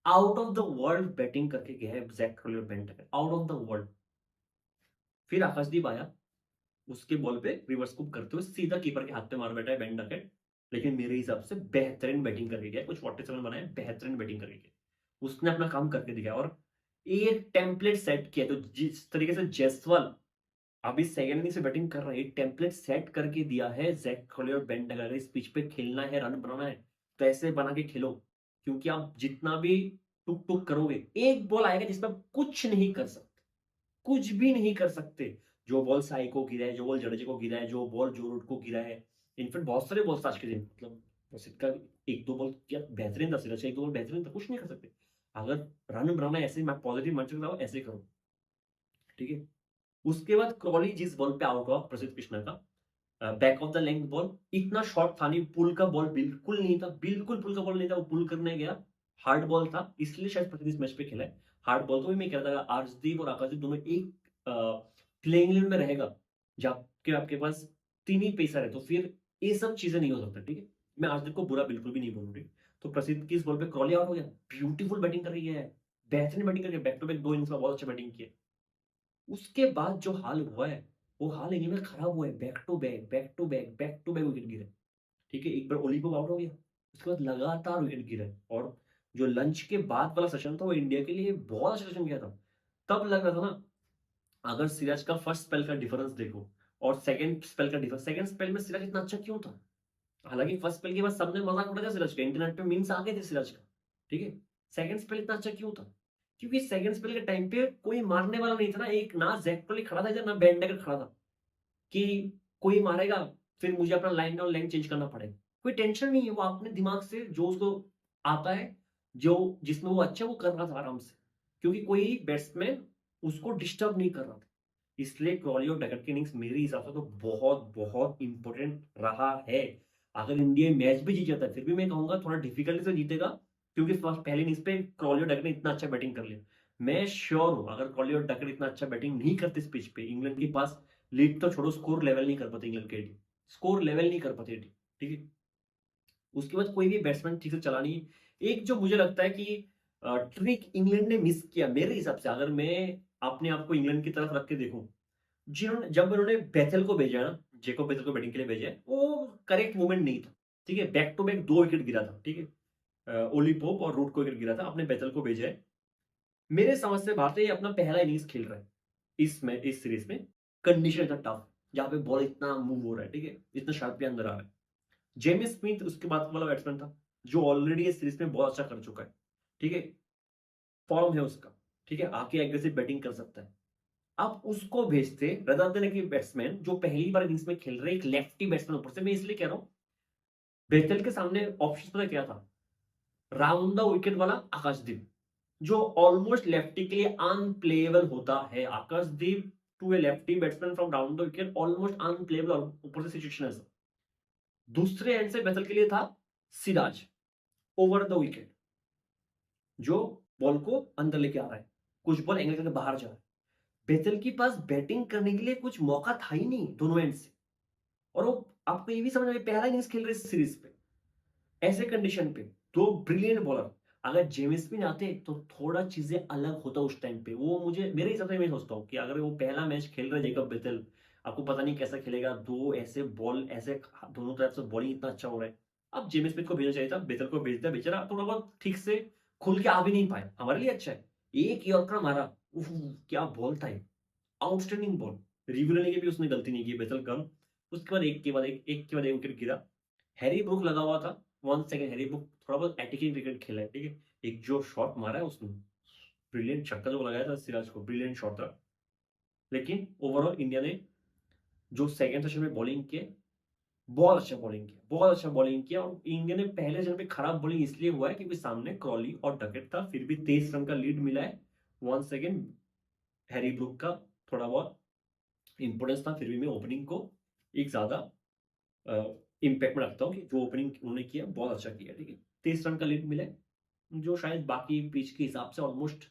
Out of the world batting करके गया है जैक कोहली और Ben Duckett, out of the world. फिर आकाशदीप आया, उसके बॉल पे रिवर्स कुप करते हुए सीधा कीपर के हाथ पे मार बैठा है बेन डकट। लेकिन मेरे हिसाब से बेहतरीन बैटिंग करके गया, कुछ 47 बनाए, बेहतरीन बैटिंग करके गया। उसने अपना काम करके दिखाया, और एक टेम्पलेट सेट किया। तो जिस तरीके से जायसवाल अभी सेकंड इनिंग से बैटिंग कर रहा है, एक टेम्पलेट सेट करके दिया है जैक कोहली और बेन डकट। इस पिच पे खेलना है, रन बनाना है, तो ऐसे बना के खेलो। क्योंकि आप जितना भी टुक टुक करोगे, एक बॉल आएगा जिसमें आप कुछ नहीं कर सकते, कुछ भी नहीं कर सकते। जो बॉल साई को गिरा है, जो बॉल जडेजा को गिरा है, जो बॉल जो रूट को गिरा है, इनफेक्ट बहुत सारे बॉल्स आज के दिन, मतलब प्रसिद्ध का 1-2 बॉल क्या बेहतरीन था, सिर्फ 1-2 बॉल बेहतरीन था, कुछ नहीं कर सकते। अगर रन बनाना ऐसे मैं पॉजिटिव माइंडसेट रहा हूं, ऐसे करो। ठीक है, उसके बाद क्रॉली जिस बॉल पे आउट हुआ प्रसिद्ध कृष्णा का, back of the length ball, इतना शॉर्ट था नहीं, पुल का बॉल बिल्कुल नहीं था, बिल्कुल पुल का बॉल नहीं था, वो पुल करने गया, हार्ड बॉल था, इसलिए शायद प्रसिद्ध इस मैच पे खेला है। हार्ड बॉल तो भी मैं कह रहा था, अर्शदीप और आकाशदीप दोनों एक प्लेइंग लेन में रहेगा, जबकि आपके पास 3 ही पेसर है, तो फिर ये सब चीजें नहीं हो सकता। ठीक है, मैं अर्शदीप को बुरा बिल्कुल भी नहीं बोलूँ, ठीक। तो प्रसिद्ध की इस बॉल पे क्रॉली आउट हो गया, ब्यूटीफुल बैटिंग कर रही है, बेहतरीन बैटिंग करके बैक टू बैक 2 इनिंग्स में बहुत अच्छा बैटिंग किया। उसके बाद जो हाल हुआ है, वो हाल इंग्लैंड में खराब हुआ है। Back to back, back to back, back to back wicket गिरे। ठीक है? एक बार ओली पोप आउट हो गया, उसके बाद लगातार विकेट गिरे और जो लंच के बाद वाला सेशन था, वो इंडिया के लिए बहुत अच्छा सेशन गया था। तब लग रहा था ना, अगर सिराज का फर्स्ट स्पेल का डिफरेंस देखो और सेकंड स्पेल का डिफरेंस, सेकंड स्पेल में सिराज इतना अच्छा क्यों था? हालांकि फर्स्ट स्पेल के बाद सबने मजाक उड़ाया सिराज का, इंटरनेट पे मीम्स आ गए थे सिराज का। ठीक है? सेकंड स्पेल इतना अच्छा क्यों था? क्योंकि सेकंड स्पेल के टाइम पे कोई मारने वाला नहीं था ना, एक ना जैक कोहली खड़ा था इधर, ना बेन डेकर खड़ा था कि कोई मारेगा फिर मुझे अपना लाइन और लेंथ चेंज करना पड़ेगा। कोई टेंशन नहीं है, वो अपने दिमाग से जो उसको आता है, जो जिसमें वो अच्छा है, वो कर रहा था आराम से, क्योंकि कोई बैट्समैन उसको डिस्टर्ब नहीं कर रहा था। इसलिए क्रॉली और डकट की इनिंग्स मेरे हिसाब से तो बहुत बहुत इंपॉर्टेंट रहा है। अगर इंडिया मैच भी जीत जाता है, फिर भी मैं कहूंगा थोड़ा डिफिकल्टी से जीतेगा, क्योंकि फर्स्ट पहली इनिंग्स पे क्रॉली और डकट ने इतना अच्छा बैटिंग कर लिया। मैं श्योर हूं, अगर क्रॉली और डकट इतना अच्छा बैटिंग नहीं करते इस पिच पे, इंग्लैंड के पास लीड तो छोड़ो, स्कोर लेवल नहीं कर पाते इंग्लैंड के टीम, स्कोर लेवल नहीं कर पाते टीम। ठीक है? उसके बाद कोई भी बैट्समैन ठीक से चला नहीं। एक जो मुझे लगता है कि ट्रिक इंग्लैंड ने मिस किया मेरे हिसाब से, अगर मैं अपने आप को इंग्लैंड की तरफ रख के देखूं, जिन्होंने जब उन्होंने बेथेल को भेजा ना, जेकोब बेथेल को बैटिंग के लिए भेजा है, वो करेक्ट मूवमेंट नहीं था। ठीक है? बैक टू बैक 2 विकेट गिरा था। ठीक है? ओली पोप और रूट को विकेट गिरा था, अपने बेथेल को भेजा है। मेरे समझ से भारतीय अपना पहला इनिंग्स खेल रहा है इस सीरीज में। कंडीशन इतना टफ, जहां पे बॉल इतना मूव हो रहा है। ठीक है? इतना शार्पली अंदर आ रहा है। जेमिस स्मिथ उसके बाद वाला बैट्समैन था, जो ऑलरेडी इस सीरीज में बहुत अच्छा कर चुका है। ठीक है? फॉर्म है उसका। ठीक है? आके एग्रेसिव बैटिंग कर सकता है। आप उसको भेजते रदर देन एक बैट्समैन जो पहली बार इनिंग्स में खेल रहे, एक लेफ्टी बैट्समैन ऊपर से। मैं इसलिए कह रहा हूं, बेथल के सामने ऑप्शन पता क्या था? राउंड द विकेट वाला आकाशदीप, जो ऑलमोस्ट लेफ्टी के लिए अनप्लेएबल होता है। Akashdeep to a lefty batsman from round the wicket almost unplayable, और ऊपर से सिचुएशन है। दूसरे एंड से बेथल के लिए था सिराज, ओवर द विकेट, जो बॉल को अंदर लेके आ रहा है, कुछ बॉल एंगल करके बाहर जा रहा है। बेथल के पास बैटिंग करने के लिए कुछ मौका था ही नहीं दोनों एंड से। और वो आपको ये भी समझ में, पहला इनिंग्स खेल रहे इस सीरीज पे, ऐसे कंडीशन पे, दो ब्रिलियंट बॉलर। अगर जेमिस भी आते तो थोड़ा चीजें अलग होता उस टाइम पे। वो मुझे, मेरे हिसाब से मैं सोचता हूँ कि अगर वो पहला मैच खेल रहे जेकब बेथेल, आपको पता नहीं कैसा खेलेगा, दो ऐसे बॉल, ऐसे दोनों तरफ से बॉलिंग इतना अच्छा हो रहा है। अब जेमिस स्मिथ को भेजना चाहिए था, बेथेल को भेजता, बेचारा थोड़ा बहुत ठीक से खुल के आ भी नहीं पाए, हमारे लिए अच्छा है। एक यॉर्कर मारा, उफ, क्या बॉल था, आउटस्टैंडिंग बॉल। रिव्यू लेने की भी उसने गलती नहीं की, बेथल कम। उसके बाद एक के बाद एक विकेट गिरा। हैरी ब्रूक लगा हुआ था, 1 सेकंड। हैरी ब्रूक थोड़ा बहुत अटैकिंग क्रिकेट खेला है। ठीक है? एक जो शॉट मारा है उसने, ब्रिलियंट छक्का जो लगाया था सिराज को, ब्रिलियंट शॉट था। लेकिन ओवरऑल इंडिया ने जो सेकंड सेशन में बॉलिंग किया, बहुत अच्छा बॉलिंग किया, बहुत अच्छा बॉलिंग किया। और इंडिया ने पहले सेशन में खराब बॉलिंग इसलिए हुआ है क्योंकि सामने क्रॉली और डकेट था, फिर भी 23 रन का लीड मिला है। 1 सेकंड हैरी ब्रूक का थोड़ा बहुत इंपॉर्टेंस था, फिर भी मैं ओपनिंग को एक ज्यादा इम्पैक्ट में रखता हूँ कि जो ओपनिंग उन्होंने किया बहुत अच्छा किया। ठीक है? 23 रन का लीड मिला है, जो शायद बाकी पिच के हिसाब से ऑलमोस्ट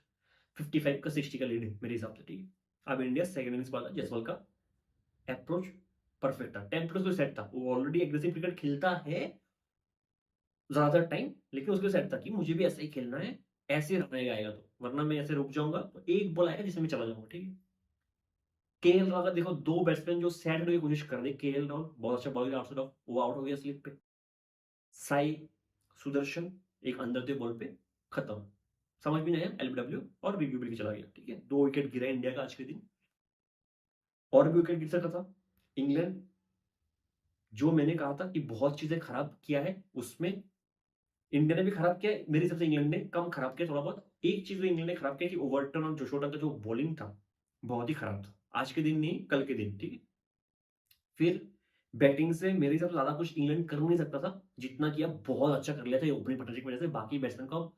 55 का 60 का लीड है मेरे हिसाब से। ठीक है? अब इंडिया सेकंड इनिंग्स वाला जयसवाल का अप्रोच परफेक्ट था, टेम्पलेट तो सेट था, वो ऑलरेडी एग्रेसिव क्रिकेट खेलता है ज्यादातर टाइम, लेकिन उसको सेट था कि मुझे भी ऐसे ही खेलना है, ऐसे रन आएगा तो, वरना मैं ऐसे रुक जाऊंगा तो एक बॉल आएगा जिसमें मैं चला जाऊंगा। ठीक है? केएल राहुल का देखो, दो बैट्समैन जो सेट होने की कोशिश कर रहे, केएल राहुल बहुत अच्छा बॉलर आउटसाइड ऑफ, वो आउट हो गया स्लिप पे। साई सुदर्शन एक अंदर थे बॉल पे, खत्म। समझ भी नहीं आया, एलबीडब्ल्यू और रिव्यू भी चला गया। ठीक है? 2 विकेट गिरा इंडिया का आज के दिन, और भी विकेट गिर सकता था। इंग्लैंड, जो मैंने कहा था कि बहुत चीजें खराब किया है, उसमें इंडिया ने भी खराब किया है। मेरे हिसाब से इंग्लैंड ने कम खराब किया थोड़ा बहुत। एक चीज जो इंग्लैंड ने खराब किया कि ओवरटन और जोशोटन का जो बॉलिंग था, बहुत ही खराब था, आज के दिन नहीं कल के दिन। ठीक है? फिर बैटिंग से मेरे हिसाब से ज्यादा कुछ इंग्लैंड कर नहीं सकता था, जितना किया बहुत अच्छा कर लिया था ये ओपनिंग पार्टनरशिप की वजह से। बाकी बैट्समैन का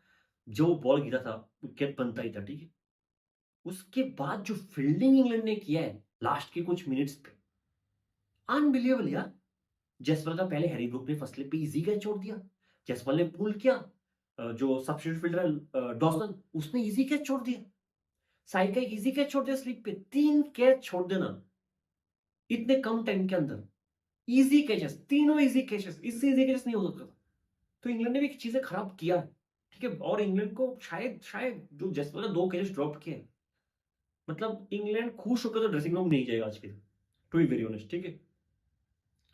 जो बॉल गिरा था विकेट बनता ही था। ठीक है? उसके बाद जो फील्डिंग इंग्लैंड ने किया है लास्ट के कुछ मिनट्स पे, अनबिलीवेबल यार। जयसवाल का पहले हैरी ब्रूक ने फर्स्ट स्लिप पे इजी कैच छोड़ दिया, जयसवाल ने पुल किया, जो सब्स्टिट्यूट फील्डर है डॉसन, उसने इजी कैच छोड़ दिया, साई का एक इजी कैच छोड़ दिया स्लिप पे। 3 कैच छोड़ देना इतने कम टाइम के अंदर, इजी कैचेस, तीनों इजी कैचेस, इससे इजी कैचेस नहीं हो सकता था। तो इंग्लैंड ने भी चीजें खराब किया है। ठीक है? और इंग्लैंड को शायद शायद जो जसवाल ने 2 कैचेस ड्रॉप किए, मतलब इंग्लैंड खुश होकर तो ड्रेसिंग रूम नहीं जाएगा आज के, टू बी वेरी ऑनेस्ट, ठीक है।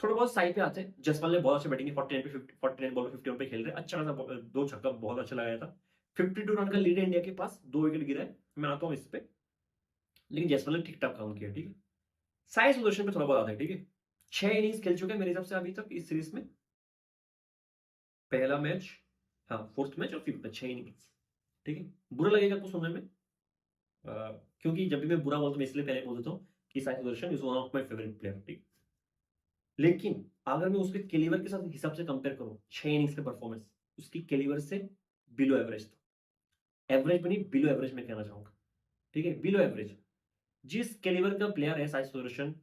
थोड़ा बहुत साइड पे आते हैं, जसपाल ने बहुत अच्छी बैटिंग की, 49 पे 50, 49 बॉल पे 51 पे खेल रहे हैं, अच्छा खासा दो छक्का बहुत अच्छा लगाया था। 52 रन का लीड है इंडिया के पास, 2 विकेट गिरा है, मैं आता हूँ इस पे। लेकिन जसपाल ने ठीक ठाक काम किया, ठीक है। साई सुदर्शन पे थोड़ा बहुत आता है, ठीक है। 6 इनिंग्स खेल चुके हैं मेरे हिसाब से अभी तक इस सीरीज में। पहला मैच, हाँ फोर्थ मैच और फिफ्थ मैच, 6 इनिंग्स, ठीक है। बुरा लगेगा आपको सुनने में, क्योंकि जब भी मैं बुरा बोलता हूँ मैं इसलिए पहले बोल देता हूँ कि Sai Sudarshan is one of my favourite player, ठीक। लेकिन अगर मैं उसके कैलिबर के साथ हिसाब से कंपेयर करूं, 6 इनिंग्स के परफॉर्मेंस उसकी कैलिबर से बिलो एवरेज था। एवरेज भी नहीं, बिलो एवरेज में कहना चाहूंगा, ठीक है, बिलो एवरेज। जिस कैलिबर का प्लेयर है साई सुदर्शन,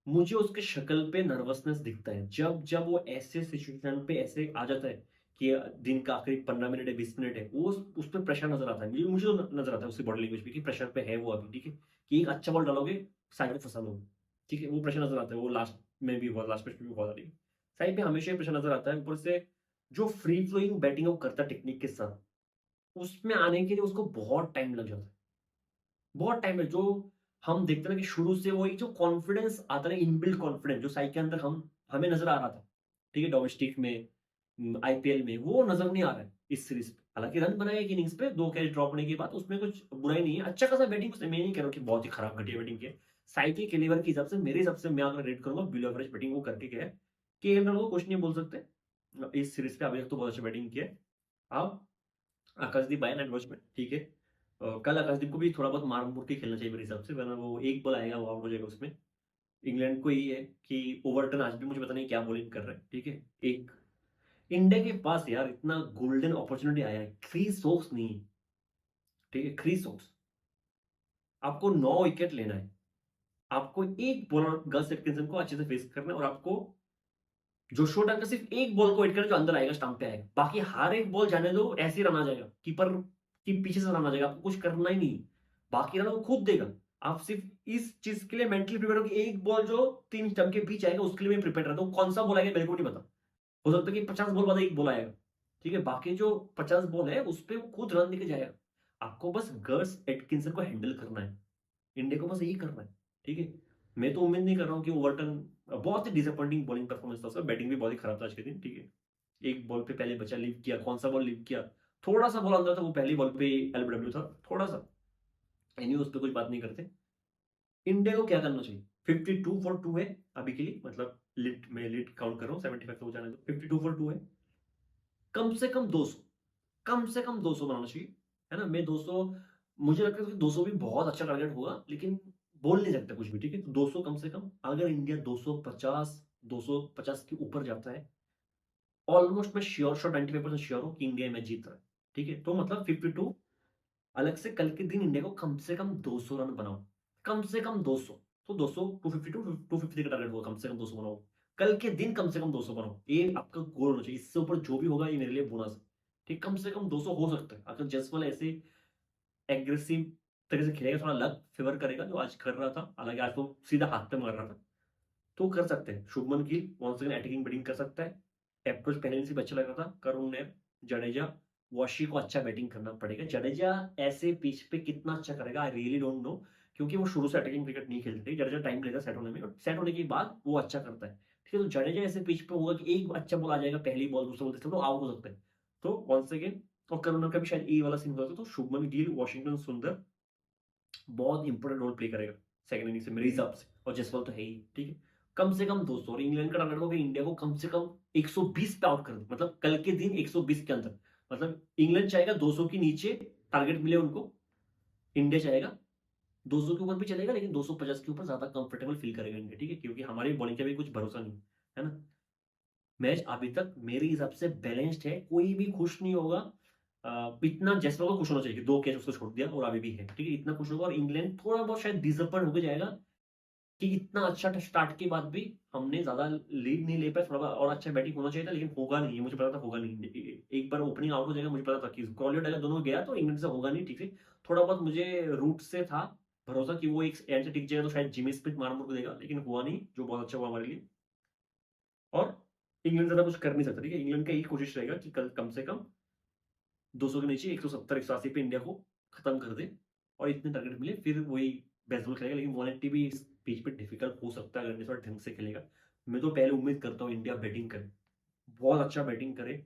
मुझे उसके शक्ल पे नर्वसनेस दिखता है जब जब वो ऐसे सिचुएशन पे ऐसे आ जाता है कि दिन का आखिरी 15 मिनट है, 20 मिनट है, वो उस पर प्रेशर नजर आता है, मुझे तो नजर आता है उसकी बॉडी लैंग्वेज पे कि प्रेशर पे है वो अभी, ठीक है। कि एक अच्छा बॉल डालोगे, साइड में फंसा लोगे, ठीक है, वो प्रेशर नजर आता है। वो लास्ट में भी हुआ, लास्ट मैच में भी हुआ था, साइड पे हमेशा ही प्रेशर नजर आता है। ऊपर से जो फ्री फ्लोइंग बैटिंग वो करता है टेक्निक के साथ, उसमें आने के लिए उसको बहुत टाइम लग जाता है, बहुत टाइम है। जो हम देखते हैं ना कि शुरू से वो एक जो कॉन्फिडेंस आता है, इनबिल्ट कॉन्फिडेंस जो साई के अंदर हम हमें नजर आ रहा था, ठीक है, डोमेस्टिक में, आईपीएल में, वो नजर नहीं आ रहा है इस सीरीज पे। हालांकि रन बनाए एक इनिंग्स पे, 2 कैच ड्रॉप होने के बाद, उसमें कुछ बुराई नहीं है, अच्छा खासा बैटिंग उसने, मैं नहीं कह रहा हूं कि बहुत ही खराब घटिया बैटिंग की है। साई के कैलिबर के हिसाब से, मेरे हिसाब से मैं अगर रेट करूंगा, बिलो एवरेज बैटिंग वो करके गया है। के को कुछ नहीं बोल सकते इस सीरीज पे, अभी तक तो बहुत अच्छी बैटिंग की है। अब आकाशदीप आया नेट वॉच में, ठीक है। कल आकाशदीप को भी थोड़ा बहुत मार मुर के खेलना चाहिए मेरे हिसाब से, वरना वो एक बॉल आएगा वो आउट हो जाएगा उसमें। इंग्लैंड को ये है कि ओवरटन आज भी मुझे पता नहीं क्या बॉलिंग कर रहा है, ठीक है। एक इंडिया के पास यार इतना गोल्डन अपॉर्चुनिटी आया है, थ्री सोक्स नहीं, ठीक है, थ्री सोक्स। आपको 9 विकेट लेना है, आपको एक बॉलर गस एटकिंसन को अच्छे से फेस करना है, और आपको जोशुआ डंग का सिर्फ एक बॉल को हिट करना जो अंदर आएगा, स्टंप पे आएगा, बाकी हर एक बॉल जाने दो, ऐसे ही रन आ जाएगा, कीपर की पीछे से रन आ जाएगा, आपको कुछ करना ही नहीं, बाकी रन वो खुद देगा। आप सिर्फ इस चीज के लिए मेंटली प्रिपेयर हो कि एक बॉल जो 3 स्टंप के बीच आएगा उसके लिए मैं प्रिपेयर रहता हूँ, कौन सा बॉल आएगा मेरे को नहीं पता, हो सकता है कि 50 बॉल बाद एक बॉल आएगा, ठीक है, बाकी जो 50 बॉल है उस पर वो खुद रन देके जाएगा। आपको बस गर्स एटकिंसन को हैंडल करना है, इंडिया को बस यही करना है, ठीक है। मैं तो उम्मीद नहीं कर रहा हूँ कि ओवरटन, बहुत ही डिसअपॉइंटिंग बॉलिंग परफॉर्मेंस था उसका, बैटिंग भी बहुत ही खराब था आज के दिन, ठीक है। एक बॉल पे पहले बचा लीव किया, कौन सा बॉल लीव किया, थोड़ा सा बॉल अंदर था, वो पहली बॉल पे एलबीडब्ल्यू था थोड़ा सा, एनी उस पर कुछ बात नहीं करते। इंडिया को क्या करना चाहिए, 52 फॉर 2 है अभी के लिए, मतलब लीड में लीड काउंट कर रहा हूँ, 75 तो जाने दो, 52 फॉर 2 है। कम से कम 200, कम से कम 200 बनाना चाहिए, है ना। मैं 200, मुझे लगता है कि 200 भी बहुत अच्छा टारगेट होगा, लेकिन बोल नहीं सकते कुछ भी, ठीक है। तो 200 कम से कम, अगर इंडिया 250, 250 के ऊपर जाता है, ऑलमोस्ट मैं श्योर श्योर 95% श्योर हूं कि इंडिया मैच जीत रहा है, ठीक है। तो मतलब 52, अलग से कल के दिन इंडिया को कम से कम 200 रन बनाओ, कम से कम 200। तो 200, 252, 250 का टारगेट होगा, कम से कम 200 बनाओ, कल के दिन कम से कम 200 बनाओ, ये आपका गोल होना चाहिए। इससे ऊपर जो भी होगा ये मेरे लिए बोनस है, ठीक। कम से कम 200 हो सकता है अगर जसवाल ऐसे एग्रेसिव तरीके से खेलेगा, थोड़ा लक फेवर करेगा जो आज कर रहा था, हालांकि आज तो सीधा हाथ पे मार रहा था, तो कर सकते हैं। Shubman Gill once again attacking batting कर सकता है, अप्रोच पहले से भी अच्छा लग रहा था। करुण ने, जडेजा, वॉशी को अच्छा बैटिंग करना पड़ेगा। जडेजा ऐसे पिच पे कितना अच्छा करेगा आई रियली डोंट नो, क्योंकि वो शुरू से अटैकिंग क्रिकेट नहीं खेलते, जडेजा टाइम लेगा सेट होने में, और सेट होने के बाद वो अच्छा करता है, ठीक है। तो जडेजा ऐसे पिच पे होगा कि एक अच्छा बॉल आ जाएगा, पहली बॉल, दूसरा बॉल, तीसरा बॉल, आउट हो सकता है। तो वंस अगेन, और करुणा का भी शायद ये वाला सीन होता था, तो शुभमन गिल, वॉशिंगटन सुंदर बहुत इंपॉर्टेंट रोल प्ले करेगा सेकंड इनिंग से मेरे हिसाब से, और जसवाल तो है ही, ठीक है। कम से कम 200, और इंग्लैंड का टारगेट होगा इंडिया को कम से कम 120 पे आउट कर दे, मतलब कल के दिन 120 के अंदर, मतलब इंग्लैंड चाहेगा 200 के नीचे टारगेट मिले उनको, इंडिया चाहेगा 200 के ऊपर भी चलेगा, लेकिन 250 के ऊपर ज्यादा कंफर्टेबल फील करेगा इंडिया, ठीक है, क्योंकि हमारी बॉलिंग का भी कुछ भरोसा नहीं है ना। मैच अभी तक मेरे हिसाब से बैलेंस्ड है, कोई भी खुश नहीं होगा। इतना जैसवाल को खुश होना चाहिए कि 2 कैच उसको छोड़ दिया और अभी भी है, ठीक है, इतना खुश होगा। और इंग्लैंड थोड़ा बहुत शायद डिसअपॉइंट होकर जाएगा कि इतना अच्छा स्टार्ट के बाद भी हमने ज्यादा लीड नहीं ले पाए, थोड़ा और अच्छा बैटिंग होना चाहिए था, लेकिन होगा नहीं, मुझे पता था होगा नहीं। एक बार ओपनिंग आउट हो जाएगा, मुझे पता था कि क्रॉली और डगलस दोनों गया तो इंग्लैंड से होगा नहीं, ठीक है। थोड़ा बहुत मुझे रूट से था भरोसा कि वो एक एंड से टिक जाएगा, तो शायद जिमी स्मिथ मार मुर को देगा, लेकिन हुआ नहीं, जो बहुत अच्छा हुआ हमारे लिए। और इंग्लैंड ज्यादा कुछ कर नहीं सकता, ठीक है। इंग्लैंड का यही कोशिश रहेगा कि कल कम से कम 200 के नीचे 170, 180 पे इंडिया को खत्म कर दे, और इतने टारगेट मिले फिर वही बेसबॉल खेलेगा। लेकिन 180 भी इस पिच पे डिफिकल्ट हो सकता है अगर इस बार ढंग से खेलेगा। मैं तो पहले उम्मीद करता हूँ इंडिया बैटिंग करे, बहुत अच्छा बैटिंग करे,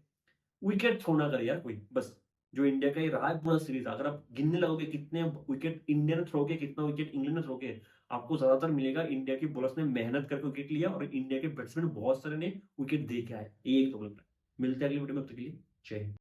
विकेट थ्रो ना करे यार कोई, बस जो इंडिया का ही रहा है पूरा सीरीज। अगर आप गिनने लगोगे कितने विकेट इंडिया ने थ्रो किए, कितना विकेट इंग्लैंड ने थ्रो किए, आपको ज्यादातर मिलेगा इंडिया के बॉलर्स ने मेहनत करके विकेट लिया और इंडिया के बैट्समैन बहुत सारे ने विकेट दे के आए। ये एक प्रॉब्लम है। मिलते हैं अगली वीडियो में, अब तक के लिए जय हिंद।